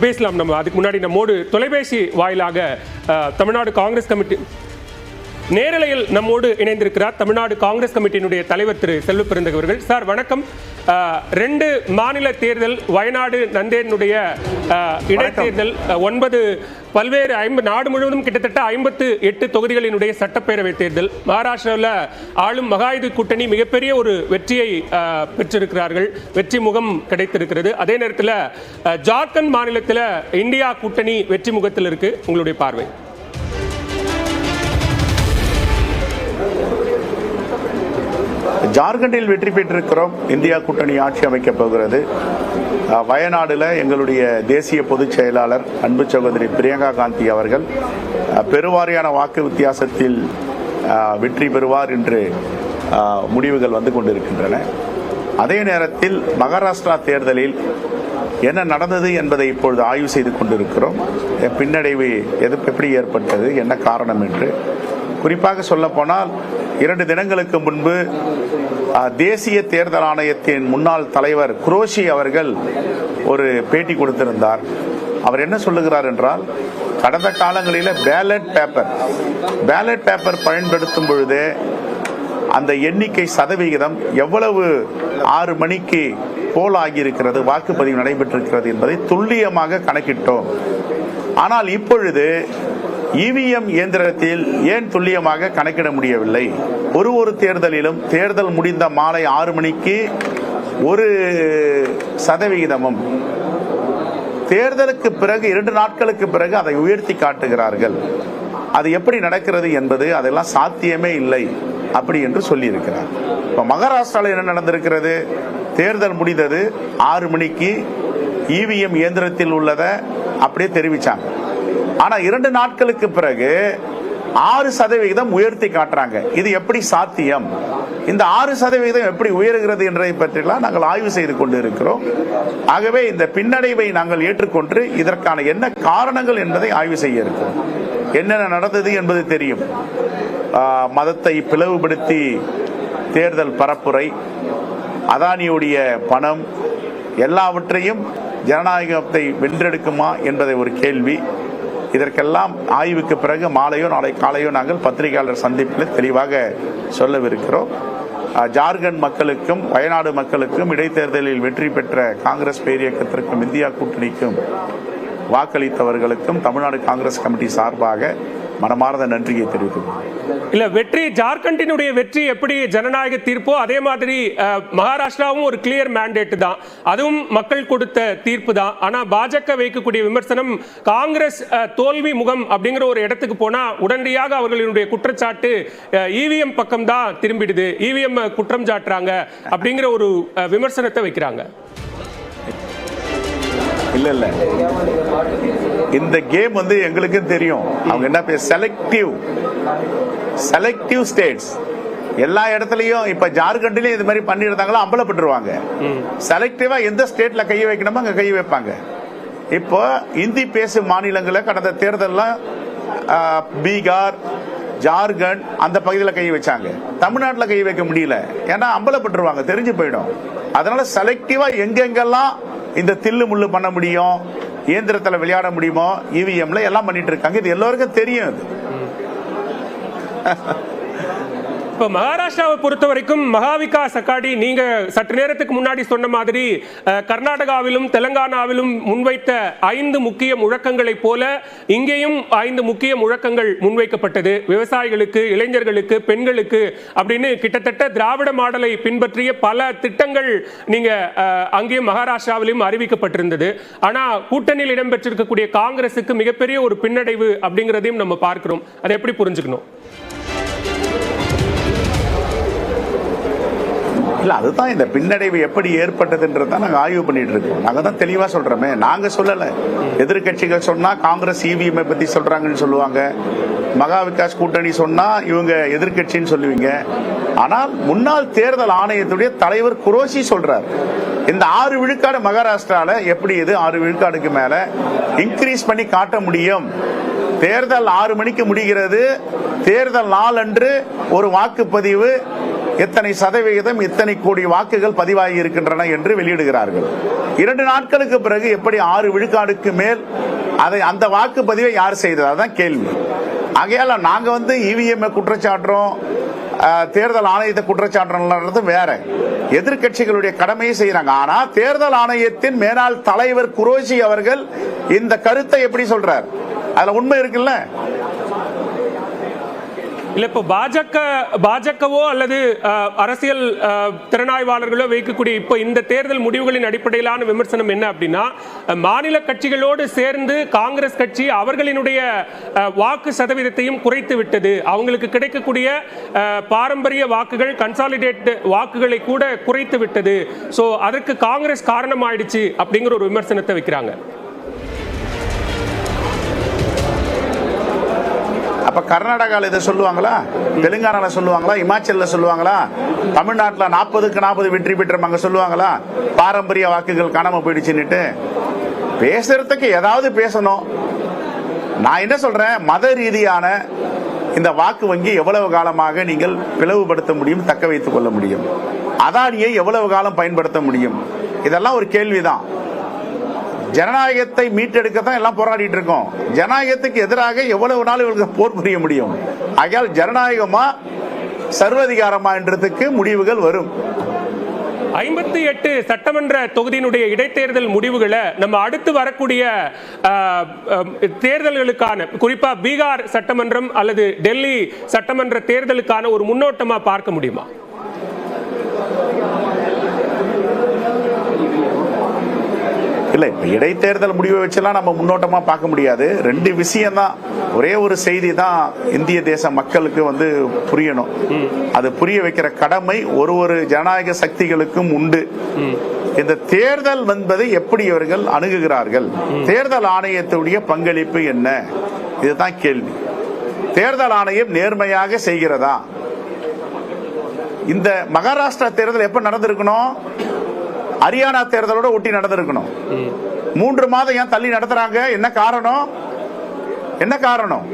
பேசலாம். நம்ம அதுக்கு முன்னாடி நம்மோடு தொலைபேசி வாயிலாக தமிழ்நாடு காங்கிரஸ் கமிட்டி நேரலையில் நம்மோடு இணைந்திருக்கிறார் தமிழ்நாடு காங்கிரஸ் கமிட்டியினுடைய தலைவர் திரு செல்வ பெருந்தகை அவர்கள். சார் வணக்கம். 2 மாநில தேர்தல், வயநாடு நந்தேனுடைய இடைத்தேர்தல், 9 பல்வேறு நாடு முழுவதும் கிட்டத்தட்ட 58 தொகுதிகளினுடைய சட்டப்பேரவை தேர்தல். மகாராஷ்டிராவில் ஆளும் மகாயுதி கூட்டணி மிகப்பெரிய ஒரு வெற்றியை பெற்றிருக்கிறார்கள், வெற்றி முகம் கிடைத்திருக்கிறது. அதே நேரத்தில் ஜார்க்கண்ட் மாநிலத்தில் இந்தியா கூட்டணி வெற்றி முகத்தில் இருக்கு. உங்களுடைய பார்வை? ஜார்க்கண்டில் வெற்றி பெற்றிருக்கிறோம். இந்தியா கூட்டணி ஆட்சி அமைக்கப் போகிறது. வயநாடுல எங்களுடைய தேசிய பொதுச் செயலாளர் அன்பு சகோதரி பிரியங்கா காந்தி அவர்கள் பெருவாரியான வாக்கு வித்தியாசத்தில் வெற்றி பெறுவார் என்று முடிவுகள் வந்து கொண்டிருக்கின்றன. அதே நேரத்தில் மகாராஷ்டிரா தேர்தலில் என்ன நடந்தது என்பதை இப்பொழுது ஆய்வு செய்து கொண்டிருக்கிறோம். பின்னடைவு எப்படி ஏற்பட்டது, என்ன காரணம் என்று. குறிப்பாக சொல்ல போனால் 2 தினங்களுக்கு முன்பு தேசிய தேர்தல் ஆணையத்தின் முன்னாள் தலைவர் குரோஷி அவர்கள் ஒரு பேட்டி கொடுத்திருந்தார். அவர் என்ன சொல்லுகிறார் என்றால், கடந்த காலங்களில் பேலட் பேப்பர் பயன்படுத்தும் பொழுது அந்த எண்ணிக்கை சதவிகிதம் எவ்வளவு 6 மணிக்கு போல் ஆகியிருக்கிறது, வாக்குப்பதிவு நடைபெற்றிருக்கிறது என்பதை துல்லியமாக கணக்கிட்டோம். ஆனால் இப்பொழுது இவிஎம் இயந்திரத்தில் ஏன் துல்லியமாக கணக்கிட முடியவில்லை? ஒரு தேர்தலிலும் தேர்தல் முடிந்த மாலை 6 மணிக்கு 1% தேர்தலுக்கு பிறகு 2 நாட்களுக்கு பிறகு அதை உயர்த்தி காட்டுகிறார்கள். அது எப்படி நடக்கிறது என்பது அதெல்லாம் சாத்தியமே இல்லை அப்படி என்று சொல்லி இருக்கிறார். இப்ப மகாராஷ்டிராவில் என்ன நடந்திருக்கிறது? தேர்தல் முடிந்தது 6 மணிக்கு இவிஎம் இயந்திரத்தில் உள்ளதை அப்படியே தெரிவிச்சாங்க. ஆனா 2 நாட்களுக்கு பிறகு 6% உயர்த்தி காட்டுறாங்க. இது எப்படி சாத்தியம்? இந்த 6% எப்படி உயர்கிறது என்பதை பற்றிலாம் நாங்கள் ஆய்வு செய்து கொண்டு இருக்கிறோம். ஆகவே இந்த பின்னடைவை நாங்கள் ஏற்றுக்கொண்டு இதற்கான என்ன காரணங்கள் என்பதை ஆய்வு செய்ய இருக்கிறோம். என்னென்ன நடந்தது என்பது தெரியும். மதத்தை பிளவுபடுத்தி தேர்தல் பரப்புரை, அதானியுடைய பணம், எல்லாவற்றையும் ஜனநாயகத்தை வென்றெடுக்குமா என்பதை ஒரு கேள்வி. இதற்கெல்லாம் ஆய்வுக்கு பிறகு மாலையோ நாளை காலையோ நாங்கள் பத்திரிகையாளர் சந்திப்பில் தெளிவாக சொல்லவிருக்கிறோம். ஜார்க்கண்ட் மக்களுக்கும் வயநாடு மக்களுக்கும் இடைத்தேர்தலில் வெற்றி பெற்ற காங்கிரஸ் பேரியக்கத்திற்கும் இந்தியா கூட்டணிக்கும் வாக்களித்தவர்களுக்கும் தமிழ்நாடு காங்கிரஸ் கமிட்டி சார்பாக மனமார்ந்த நன்றியை தெரிவிக்கிறோம். இல்ல, வெற்றி ஜார்க்கண்டினுடைய வெற்றி எப்படி ஜனநாயக தீர்ப்போ அதே மாதிரி மகாராஷ்டிராவும் ஒரு கிளியர் மேண்டேட் தான், அதுவும் மக்கள் கொடுத்த தீர்ப்பு தான். ஆனா பாஜக வைக்கக்கூடிய விமர்சனம், காங்கிரஸ் தோல்வி முகம் அப்படிங்கிற ஒரு இடத்துக்கு போனா உடனடியாக அவர்களுடைய குற்றச்சாட்டு இவிஎம் பக்கம் தான் திரும்பிடுது, இவிஎம் குற்றம் சாட்டுறாங்க அப்படிங்கிற ஒரு விமர்சனத்தை வைக்கிறாங்க. இல்ல இந்த கேம் வந்து எங்களுக்கும் தெரியும். அவங்க என்ன செலக்டிவ் ஸ்டேட்ஸ் எல்லா இடத்துலயும் இப்ப ஜார்க்கண்ட்லயும் இது மாதிரி பண்ணிருந்தாங்களோ அம்பலப்பட்டுருவாங்க. செலக்டிவா எந்த ஸ்டேட்ல கை வைக்கணுமோ அங்க கை வைப்பாங்க. இப்போ இந்தி பேசும் மாநிலங்களை கடந்த தேர்தல் பீகார், ஜார்க்கண்ட் அந்த பகுதியில் கை வச்சாங்க. தமிழ்நாட்டில் கை வைக்க முடியல, ஏன்னா அம்பலப்பட்டுருவாங்க, தெரிஞ்சு போயிடும். அதனால செலக்டிவா எங்கெங்கெல்லாம் இந்த தில்லு முள்ளு பண்ண முடியும், இயந்திரத்தில் விளையாட முடியுமோ, இவிஎம்ல எல்லாம் பண்ணிட்டு இருக்காங்க. இது எல்லோருக்கும் தெரியும். இப்போ மகாராஷ்டிராவை பொறுத்த வரைக்கும் மகாவிகாஸ் அகாடி, நீங்க சற்று நேரத்துக்கு முன்னாடி சொன்ன மாதிரி கர்நாடகாவிலும் தெலங்கானாவிலும் முன்வைத்த 5 முக்கிய முழக்கங்களை போல இங்கேயும் 5 முக்கிய முழக்கங்கள் முன்வைக்கப்பட்டது. விவசாயிகளுக்கு, இளைஞர்களுக்கு, பெண்களுக்கு அப்படின்னு கிட்டத்தட்ட திராவிட மாடலை பின்பற்றிய பல திட்டங்கள் நீங்க அங்கேயும் மகாராஷ்டிராவிலும் அறிவிக்கப்பட்டிருந்தது. ஆனா கூட்டணியில் இடம்பெற்றிருக்கக்கூடிய காங்கிரசுக்கு மிகப்பெரிய ஒரு பின்னடைவு அப்படிங்கிறதையும் நம்ம பார்க்கிறோம். அதை எப்படி புரிஞ்சுக்கணும்? அதுதான் இந்த பின்னடைவு எப்படி ஏற்பட்டதுன்றதான் நாங்க ஆய்வு பண்ணிட்டு இருக்கோம். நாங்க தான் தெளிவா சொல்றோமே, நாங்க சொல்லல. எதிர்கட்சிகள் சொன்னா காங்கிரஸ் இவிஎம் பத்தி சொல்றாங்கன்னு சொல்லுவாங்க, மகா விகாஸ் கூட்டணி சொன்னா இவங்க எதிர்கட்சின்னு சொல்லுவீங்க. ஆனால் முன்னாள் தேர்தல் ஆணையத்துடைய தலைவர் குரோஷி சொல்றார், இந்த 6 விழுக்காடு மகாராஷ்டிரால எப்படி இது 6 விழுக்காடுக்கு மேல இன்க்ரீஸ் பண்ணி காட்ட முடியும்? தேர்தல் 6 மணிக்கு முடிகிறது, தேர்தல் நாள் அன்று ஒரு வாக்குப்பதிவு எத்தனை சதவிகிதம் இத்தனை கோடி வாக்குகள் பதிவாகி இருக்கின்றன என்று வெளியிடுகிறார்கள். 2 நாட்களுக்கு பிறகு எப்படி 6 விழுக்காடுக்கு மேல் அதை அந்த வாக்குப்பதிவை யார் செய்தது? அதுதான் கேள்வி. ஆகையால நாங்க இவிஎம் குற்றச்சாட்டுறோம், தேர்தல் ஆணையத்தை குற்றச்சாட்டுறது வேற. எதிர்கட்சிகளுடைய கடமையை செய்யறாங்க. ஆனா தேர்தல் ஆணையத்தின் மேலாள் தலைவர் குரோஷி அவர்கள் இந்த கருத்தை எப்படி சொல்றார்? அதுல உண்மை இருக்குல்ல? இல்ல, இப்போ பாஜகவோ அல்லது அரசியல் திறனாய்வாளர்களோ வைக்கக்கூடிய இப்போ இந்த தேர்தல் முடிவுகளின் அடிப்படையிலான விமர்சனம் என்ன அப்படின்னா, மாநில கட்சிகளோடு சேர்ந்து காங்கிரஸ் கட்சி அவர்களினுடைய வாக்கு சதவீதத்தையும் குறைத்து விட்டது, அவங்களுக்கு கிடைக்கக்கூடிய பாரம்பரிய வாக்குகள் கன்சாலிடேட் வாக்குகளை கூட குறைத்து விட்டது, சோ அதற்கு காங்கிரஸ் காரணமாயிடுச்சு அப்படிங்கிற ஒரு விமர்சனத்தை வைக்கிறாங்க. அப்ப கர்நாடகாவில் இதை சொல்லுவாங்களா? தெலுங்கானால சொல்லுவாங்களா? இமாச்சல்ல சொல்லுவாங்களா? தமிழ்நாட்டில் 40க்கு 40 வெற்றி பெற்றவங்க சொல்லுவாங்களா பாரம்பரிய வாக்குகள் காணாம போயிடுச்சுன்னுட்டு? பேசுறதுக்கு ஏதாவது பேசணும். நான் என்ன சொல்றேன், மத ரீதியான இந்த வாக்கு வங்கி எவ்வளவு காலமாக நீங்கள் பிளவுபடுத்த முடியும், தக்க வைத்துக் கொள்ள முடியும்? அதானியை எவ்வளவு காலம் பயன்படுத்த முடியும்? இதெல்லாம் ஒரு கேள்விதான். ஜனநாயகத்தை மீட்டெடுக்கத்தான் எல்லாம் போராடிட்டு இருக்கோம். ஜனநாயகத்துக்கு எதிராக எவ்வளவு நாள் இவங்களுக்கு போர் புரிய முடியும்? ஆகையால் ஜனநாயகமா சர்வதிகாரமா என்றதுக்கு முடிவுகள் வரும். 58 சட்டமன்ற தொகுதியினுடைய இடைத்தேர்தல் முடிவுகளை நம்ம அடுத்து வரக்கூடிய தேர்தல்களுக்கான, குறிப்பா பீகார் சட்டமன்றம் அல்லது டெல்லி சட்டமன்ற தேர்தலுக்கான ஒரு முன்னோட்டமா பார்க்க முடியுமா? இல்ல, இப்ப இடைத்தேர்தல் முடிவை வச்செல்லாம் நம்ம முன்னோட்டமா பார்க்க முடியாது. 2 விஷயம் தான், ஒரே ஒரு செய்தி தான் இந்திய தேச மக்களுக்கு புரியணும். அது புரிய வைக்கிற கடமை ஒரு ஜனநாயக சக்திகளுக்கும் உண்டு. இந்த தேர்தல் என்பதை எப்படி இவர்கள் அணுகுகிறார்கள், தேர்தல் ஆணையத்துடைய பங்களிப்பு என்ன, இதுதான் கேள்வி. தேர்தல் ஆணையம் நேர்மையாக செய்கிறதா? இந்த மகாராஷ்டிரா தேர்தல் எப்ப நடந்திருக்கணும்? ஹரியானா தேர்தலோட ஒட்டி நடந்திருக்கணும். 3 மாதம் ஏன் தள்ளி நடத்துறாங்க? என்ன காரணம்? என்ன காரணம்?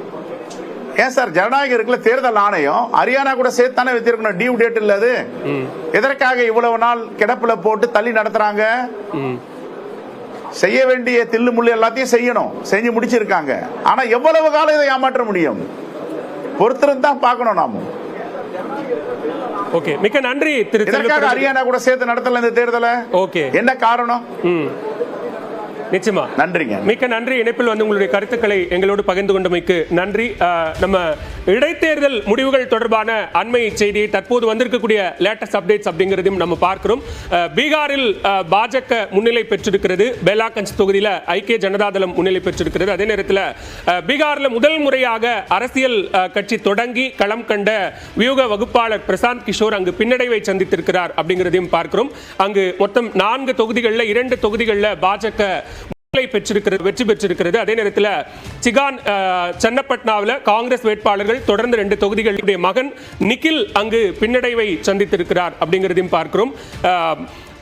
ஏன் சார், ஜனநாயகம் இருக்குல்ல, தேர்தல் ஆணையம் ஹரியானா கூட சேர்த்து தானே வச்சிருக்கணும். டியூ டேட் இல்ல அது. எதற்காக இவ்வளவு நாள் கிடப்புல போட்டு தள்ளி நடத்துறாங்க? செய்ய வேண்டிய தில்லு முள்ளு எல்லாத்தையும் செய்யணும், செஞ்சு முடிச்சிருக்காங்க. ஆனா எவ்வளவு காலம் இதை ஏமாற்ற முடியும்? பொறுத்திருந்து தான் பார்க்கணும் நாம. ஓகே, மிக்க நன்றி திரு. ஹரியானா கூட சேர்த்து நடத்தல இந்த தேர்தலை. ஓகே, என்ன காரணம்? நிச்சயமா நன்றிங்க, மிக்க நன்றி. இணைப்பில் உங்களுடைய கருத்துக்களை எங்களோடு பகிர்ந்து கொண்டமைக்கு நன்றி. நம்ம இடைத்தேர்தல் முடிவுகள் தொடர்பான அண்மை செய்தியை தற்போது வந்திருக்கக்கூடிய லேட்டஸ்ட் அப்டேட்ஸ் அப்படிங்கிறதையும் நம்ம பார்க்கிறோம். பீகாரில் பாஜக முன்னிலை பெற்றிருக்கிறது, பேலாகஞ்ச் தொகுதியில் ஐக்கிய ஜனதாதளம் முன்னிலை பெற்றிருக்கிறது. அதே நேரத்தில் பீகாரில் முதல் முறையாக அரசியல் கட்சி தொடங்கி களம் கண்ட வியூக வகுப்பாளர் பிரசாந்த் கிஷோர் அங்கு பின்னடைவை சந்தித்திருக்கிறார் அப்படிங்கிறதையும் பார்க்கிறோம். அங்கு மொத்தம் 4 தொகுதிகளில் 2 தொகுதிகளில் பாஜக வெற்றி பெற்றிருக்கிறது. அதே நேரத்தில் சிகான் சன்னப்பட்னாவில் காங்கிரஸ் வேட்பாளர்கள் தொடர்ந்து 2 தொகுதிகளுடைய மகன் நிக்கில் அங்கு பின்னடைவை சந்தித்திருக்கிறார் அப்படிங்கிறதையும் பார்க்கிறோம்.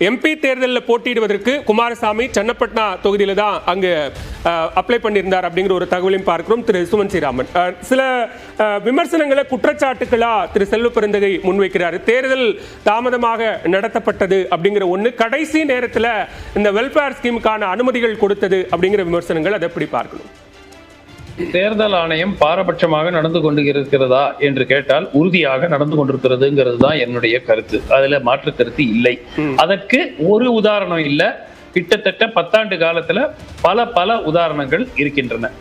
எம்பி தேர்தலில் போட்டியிடுவதற்கு குமாரசாமி சன்னப்பட்னா தொகுதியில் தான் அங்கு அப்ளை பண்ணியிருந்தார் அப்படிங்கிற ஒரு தகவலையும் பார்க்கிறோம். திரு சுமன் ஸ்ரீராமன் சில விமர்சனங்களை, குற்றச்சாட்டுகளா திரு செல்வ பெருந்தகை முன்வைக்கிறார். தேர்தல் தாமதமாக நடத்தப்பட்டது அப்படிங்கிற ஒன்று, கடைசி நேரத்தில் இந்த வெல்ஃபேர் ஸ்கீமுக்கான அனுமதிகள் கொடுத்தது அப்படிங்கிற விமர்சனங்கள், அதை எப்படி பார்க்கணும்? தேர்தல் ஆணையம் பாரபட்சமாக நடந்து கொண்டு இருக்கிறதா என்று கேட்டால் உறுதியாக நடந்து கொண்டிருக்கிறதுங்கிறது தான் என்னுடைய கருத்து. அதுல மாற்று கருத்து இல்லை. அதற்கு ஒரு உதாரணம் இல்ல, கிட்டத்தட்ட 10 ஆண்டு காலத்துல பல உதாரணங்கள் இருக்கின்றன.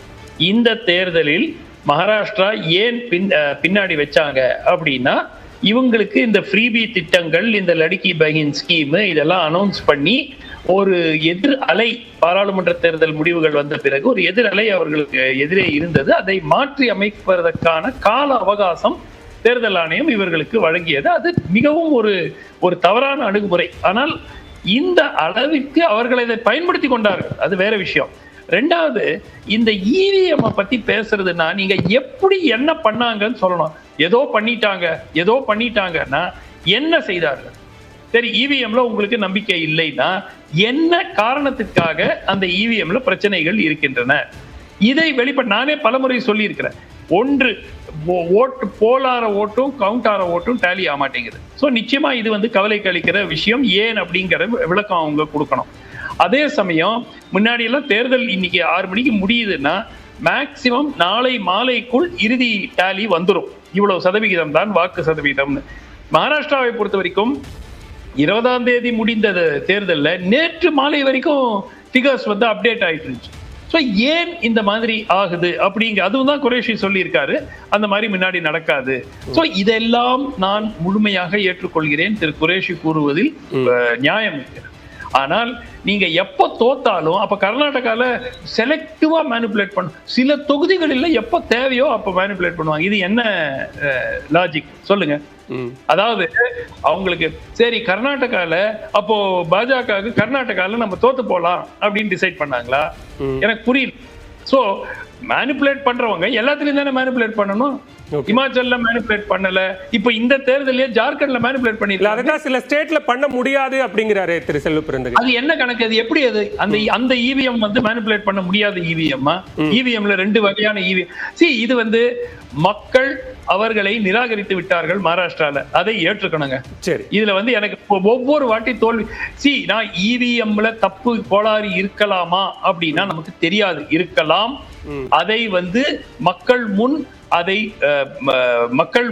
இந்த தேர்தலில் மகாராஷ்டிரா ஏன் பின்னாடி வச்சாங்க அப்படின்னா, இவங்களுக்கு இந்த ஃப்ரீபி திட்டங்கள், இந்த லடுக்கி பஹின் ஸ்கீம் இதெல்லாம் அனௌன்ஸ் பண்ணி ஒரு எதிர் அலை, பாராளுமன்ற தேர்தல் முடிவுகள் வந்த பிறகு ஒரு எதிர் அலை அவர்களுக்கு எதிரே இருந்தது. அதை மாற்றி அமைப்பதற்கான கால அவகாசம் தேர்தல் ஆணையம் இவர்களுக்கு வழங்கியது. அது மிகவும் ஒரு தவறான அணுகுமுறை. ஆனால் இந்த அளவிற்கு அவர்கள் இதை பயன்படுத்தி கொண்டார்கள், அது வேற விஷயம். 2வது, இந்த இவிஎம் பத்தி பேசுறதுன்னா நீங்க எப்படி என்ன பண்ணாங்கன்னு சொல்லணும். ஏதோ பண்ணிட்டாங்கன்னா என்ன செய்தார்கள்? சரி, இவிஎம்ல உங்களுக்கு நம்பிக்கை இல்லைன்னா என்ன காரணத்துக்காக அந்த இவிஎம்ல பிரச்சனைகள் இருக்கின்றன? இதை நானே பலமுறை சொல்லி இருக்கிறேன். ஒன்று ஓட்டு போலார ஓட்டும் கவுண்டார ஓட்டும் டேலி ஆக மாட்டேங்குது. ஸோ நிச்சயமா இது வந்து கவலைக்கு அளிக்கிற விஷயம். ஏன் அப்படிங்கிற விளக்கம் அவங்க கொடுக்கணும். அதே சமயம் முன்னாடி எல்லாம் தேர்தல் இன்னைக்கு 6 மணிக்கு முடியுதுன்னா மேக்சிமம் நாளை மாலைக்குள் இறுதி டேலி வந்துடும். இவ்வளவு சதவிகிதம் தான் வாக்கு சதவீதம்னு. மகாராஷ்டிராவை பொறுத்த வரைக்கும் 20ஆம் தேதி முடிந்த தேர்தலில் நேற்று மாலை வரைக்கும் ஃபிகர்ஸ் வந்து அப்டேட் ஆயிட்டு இருந்துச்சு. ஸோ ஏன் இந்த மாதிரி ஆகுது அப்படிங்க அதுவும் தான் குரேஷி சொல்லியிருக்காரு. அந்த மாதிரி முன்னாடி நடக்காது. ஸோ இதெல்லாம் நான் முழுமையாக ஏற்றுக்கொள்கிறேன். திரு குரேஷி கூறுவதில் நியாயம் இருக்கிறது. ஆனால் நீங்க எப்ப தோத்தாலும் அப்ப கர்நாடகால செலக்டிவா மேனிபுலேட் பண்ணும். சில தொகுதிகளில் எப்ப தேவையோ அப்ப மேனிபுலேட் பண்ணுவாங்க. இது என்ன லாஜிக் சொல்லுங்க? அதாவது அவங்களுக்கு சரி கர்நாடகால அப்போ பாஜக கர்நாடகால நம்ம தோத்து போலாம் அப்படின்னு டிசைட் பண்ணாங்களா? எனக்கு புரியல. சோ மேனிபுலேட் பண்றவங்க எல்லாத்துலயும் தானே மேனிபுலேட் பண்ணணும். இமாச்சல்ல மேனிபுலேட் பண்ணல. இப்ப இந்த தேர்தலே ஜார்க்கண்ட்ல மேனிபுலேட் பண்ணிருக்காங்க. அததான் சில ஸ்டேட்ல பண்ண முடியாது அப்படிங்கிறாரே திரு செல்வ பெருந்தகை. அது என்ன கணக்கு? அது எப்படி? அது அந்த இவிஎம் வந்து மேனிபுலேட் பண்ண முடியாத இவிஎம். இவிஎம்ல 2 வகையான இவிஎம். இது வந்து மக்கள் அவர்களை நிராகரித்து விட்டார்கள் மகாராஷ்டிரால. அதை ஏற்றுக்கணுங்க. சரி, இதுல வந்து எனக்கு ஒவ்வொரு வாட்டி தோல்வி நான் இவிஎம்ல தப்பு கோளாறு இருக்கலாமா அப்படின்னா நமக்கு தெரியாது. இருக்கலாம். அதை வந்து மக்கள் முன் அதை மக்கள்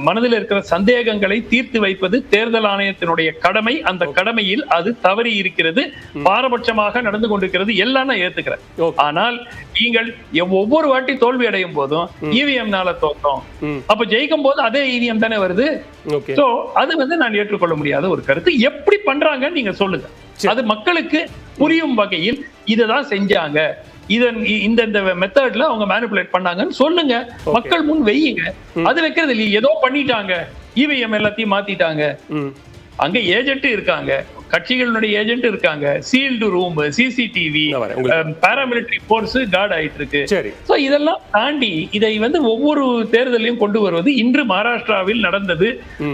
மனதில் இருக்கிற சந்தேகங்களை தீர்த்து வைப்பது தேர்தல் ஆணையத்தினுடைய கடமை. அந்த கடமையில் அது தவறி இருக்கிறது, பாரபட்சமாக நடந்து கொண்டிருக்கிறது, எல்லாம் நான் ஏத்துக்கிறேன். ஆனால் நீங்கள் ஒவ்வொரு வாட்டி தோல்வி அடையும் போதும் இவிஎம்னால தோற்றோம், அப்ப ஜெயிக்கும் போது அதே இவிஎம் தானே வருது. சோ அது வந்து நான் ஏற்றுக்கொள்ள முடியாத ஒரு கருத்து. எப்படி பண்றாங்கன்னு நீங்க சொல்லுங்க. அது மக்களுக்கு புரியும் வகையில் இதுதான் செஞ்சாங்க, இந்த மெத்தட்ல அவங்க மேனிபுலேட் பண்ணாங்கன்னு சொல்லுங்க. மக்கள் முன் வையுங்க. அது வைக்கிறது இல்லையே. ஏதோ பண்ணிட்டாங்க, இவிஎம் எல்லாத்தையும் மாத்திட்டாங்க. அங்க ஏஜென்ட் இருக்காங்க, கட்சிகளுடைய ஏஜென்ட் இருக்காங்க, sealed room, CCTV, paramilitary force card ஆயிட்டு இருக்கு. சோ இதெல்லாம் தாண்டி இதை வந்து ஒவ்வொரு தேர்தலையும் கொண்டு வருவது இன்று மகாராஷ்டிராவில்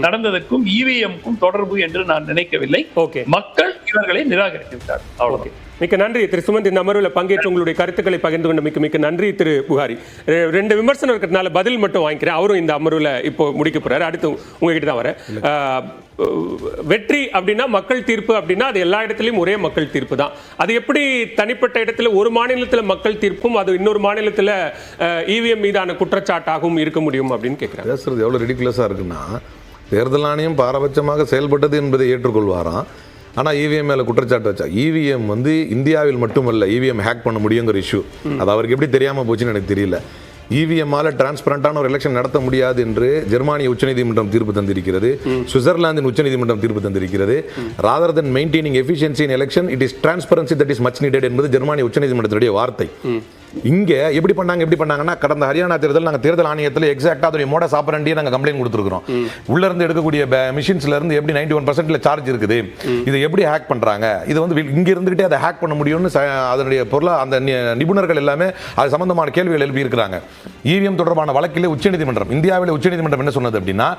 நடந்ததற்கும் இவிஎம்க்கும் தொடர்பு என்று நான் நினைக்கவில்லை. மக்கள் இவர்களை நிராகரித்து விட்டார். அவ்வளவு. மிக்க நன்றி திரு சுமந்த். இந்த அமர்வில் பங்கேற்று உங்களுடைய கருத்துக்களை பகிர்ந்து கொண்ட மிக்க நன்றி. திரு புகாரி, 2 விமர்சனம் இருக்கிறதுனால பதில் மட்டும் வாங்கிக்கிறேன். அவரும் இந்த அமர்வில் இப்போ முடிக்க போறாரு. அடுத்து உங்ககிட்ட தான் வரேன். வெற்றி அப்படின்னா மக்கள் தீர்ப்பு அப்படின்னா அது எல்லா இடத்துலையும் ஒரே மக்கள் தீர்ப்பு தான். அது எப்படி தனிப்பட்ட இடத்துல ஒரு மாநிலத்தில் மக்கள் தீர்ப்பும் அது இன்னொரு மாநிலத்தில் இவிஎம் மீதான குற்றச்சாட்டாகவும் இருக்க முடியும் அப்படின்னு கேட்குறேன். பேசுறது எவ்வளோ ரிடிகுலஸாக இருக்குன்னா, தேர்தல் ஆணையம் பாரபட்சமாக செயல்பட்டது என்பதை ஏற்றுக்கொள்வாராம். ஆனால் இவிஎம் மேலே குற்றச்சாட்டு வச்சா இவிஎம் வந்து இந்தியாவில் மட்டுமல்ல இவிஎம் ஹேக் பண்ண முடியுங்கிற இஷ்யூ அது அவருக்கு எப்படி தெரியாமல் போச்சுன்னு எனக்கு தெரியல. இவிஎம்மால டிரான்ஸ்பரண்டான ஒரு எலெக்ஷன் நடத்த முடியாது என்று ஜெர்மானிய உச்சநீதிமன்றம் தீர்ப்பு தந்திருக்கிறது. சுவிட்சர்லாந்தின் உச்சநீதிமன்றம் தீர்ப்பு தந்திருக்கிறது. Rather then maintaining efficiency in election it is transparency that is much needed என்பது ஜெர்மானிய உச்சநீதிமன்றத்துடைய வார்த்தை. இங்க எப்படி பண்ணாங்கன்னா கடந்த ஹரியானா தேர்தல் நாங்கள் தேர்தல் ஆணையத்தில் எக்ஸாக்டா அதோட மோடஸ் ஆபரண்டியை நாங்கள் கம்ப்ளைண்ட் கொடுத்துருக்கோம். உள்ள இருந்து எடுக்கக்கூடிய மிஷின்ஸ்ல இருந்து எப்படி 91% சார்ஜ் இருக்குது, இதை எப்படி ஹேக் பண்றாங்க, இது வந்து இங்க இருந்துகிட்டே அதை ஹேக் பண்ண முடியும்னு அதனுடைய அந்த நிபுணர்கள் எல்லாமே அது சம்பந்தமான கேள்விகள் எழுப்பி இருக்கிறாங்க. இவிஎம் தொடர்பான வழக்கிலே உச்சநீதிமன்றம், இந்தியாவில் உச்சநீதிமன்றம் என்ன சொன்னது அப்படின்னா,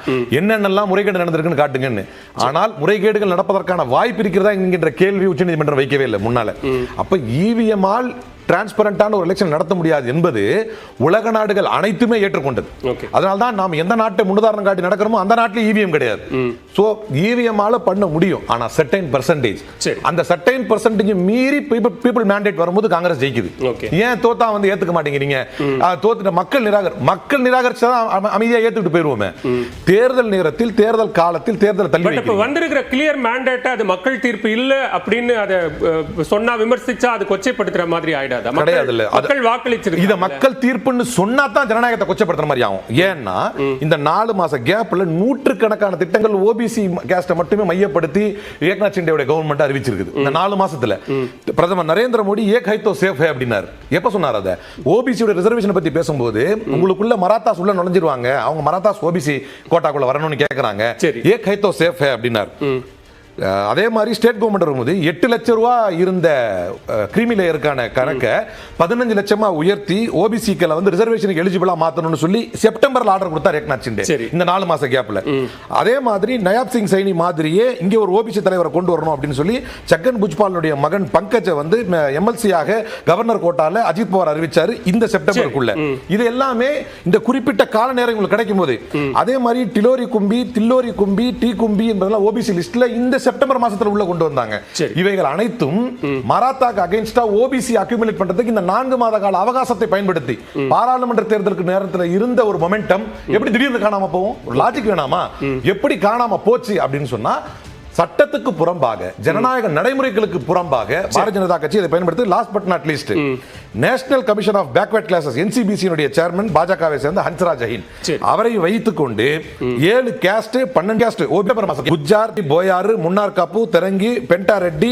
என்னென்னலாம் முறைகேடு நடந்திருக்குன்னு காட்டுங்கன்னு. ஆனால் முறைகேடுகள் நடப்பதற்கான வாய்ப்பு இருக்கிறதா என்கின்ற கேள்வி உச்சநீதிமன்றம் வைக்கவே இல்லை முன்னால. அப்ப இவிஎம் ஆல் டிரான்ஸ்பரண்டான ஒரு எலெக்ஷன் நடத்த முடியாது என்பது உலக நாடுகள் அனைத்துமே ஏற்றுக்கொண்டது. அதனால தான் நாம் எந்த நாட்டை முன்னுதாரணம் காட்டி நடக்கிறோமோ அந்த நாட்டில் இவிஎம் கிடையாது. சோ இவிஎம் ஆல பண்ண முடியும், ஆனா சர்டைன் பெர்சன்டேஜ், அந்த சர்டைன் பெர்சன்டேஜ் மீறி பீப்பிள் மேண்டேட் வரும்போது காங்கிரஸ் ஜெயிக்குது. ஏன் தோத்தா வந்து ஏத்துக்க மாட்டேங்கிறீங்க? தோத்துட்ட மக்கள் நிராகரிச்சா அமைதியா ஏத்துக்கிட்டு போயிருவோமே. தேர்தல் நேரத்தில், தேர்தல் காலத்தில் தேர்தல் தள்ளி இப்ப வந்திருக்கிற கிளியர் மேண்டேட் அது மக்கள் தீர்ப்பு இல்ல அப்படின்னு அதை சொன்னா விமர்சிச்சா அது கொச்சைப்படுத்துற மாதிரி ஆயிடாது. மக்கள் தீர்ப்புன்னு சொன்னா தான் ஜனநாயகத்தை கொச்சப்படுத்துற மாதிரி ஆகும். ஏன்னா இந்த 4 மாச கேப்ல நூற்றுக்கணக்கான திட்டங்கள் ஓபிசி கேஸ்ட மட்டுமே மையப்படுத்தி ஏக்நாத் ஷிண்டேவுடைய கவர்மெண்ட் அறிவிச்சிருக்குது. இந்த 4 மாசத்துல பிரதமர் நரேந்திர மோடி ஏக் ஹை தோ சேஃப் ஹை அப்படினார். எப்ப சொன்னார்? அத ஓபிசியோட ரிசர்வேஷன் பத்தி பேசும்போது உங்களுக்குள்ள மராத்தாஸ் உள்ள நுழைஞ்சிருவாங்க, அவங்க மராத்தாஸ் ஓபிசி கோட்டாக்குள்ள வரணும்னு கேக்குறாங்க, ஏக் ஹை தோ சேஃப் ஹை அப்படினார். அதே மாதிரி ஸ்டேட் கவர்மெண்ட் வரும்போது 8 லட்சம் ரூபா இருந்த கிரீமி லேயருக்கான கணக்கை 15 லட்சமா உயர்த்தி ஓபிசிக்களை வந்து ரிசர்வேஷனுக்கு எலிஜிபிளா மாத்தணும்னு சொல்லி செப்டம்பர்ல ஆர்டர் கொடுத்தார் ஏக்நாத் ஷிண்டே இந்த 4 மாச கேப்ல. அதே மாதிரி நயாப் சிங் சைனி மாதிரியே இங்க ஒரு ஓபிசி தலைவரை கொண்டு வரணும் அப்படின்னு சொல்லி சக்கன் புஜ்பாலுடைய மகன் பங்கஜை வந்து எம்எல்சி ஆக கவர்னர் கோட்டால அஜித் பவார் அறிவிச்சாரு இந்த செப்டம்பருக்குள்ள. இது எல்லாமே இந்த குறிப்பிட்ட கால நேரம் உங்களுக்கு கிடைக்கும் போது அதே மாதிரி தில்லோரி கும்பி டி கும்பி என்பதெல்லாம் ஓபிசி லிஸ்ட்ல இந்த செப்டம்பர் மாசத்துல உள்ள கொண்டு வந்தாங்க. இவைகள் அனைத்தும் மராத்தாக்கு அகைன்ஸ்டா ஓபிசி அக்யூமுலேட் பண்றதுக்கு இந்த 4 மாத கால அவகாசத்தை பயன்படுத்தி பாராளுமன்ற தேர்தலுக்கு நேரத்தில் இருந்த ஒரு மொமெண்டம் எப்படி திடீர்னு காணாம போகும்? ஒரு லாஜிக் வேணாமா? எப்படி காணாம போச்சு அப்படின்னு சொன்னா சட்டத்துக்கு புறம்பாக ஜனநாயக நடைமுறைகளுக்கு புறம்பாக பாரதிய ஜனதா கட்சி இதை பயன்படுத்தி last but not least national commission of backward classes NCBC chairman பாஜகவை சேர்ந்த ஹன்ஸ்ராஜ் அஹின் அவரை வைத்துக் கொண்டு 7 கேஸ்ட் 12 கேஸ்ட் குஜ்ஜார், போயாறு, முன்னார் காப்பு, தெரங்கி, பென்டா ரெட்டி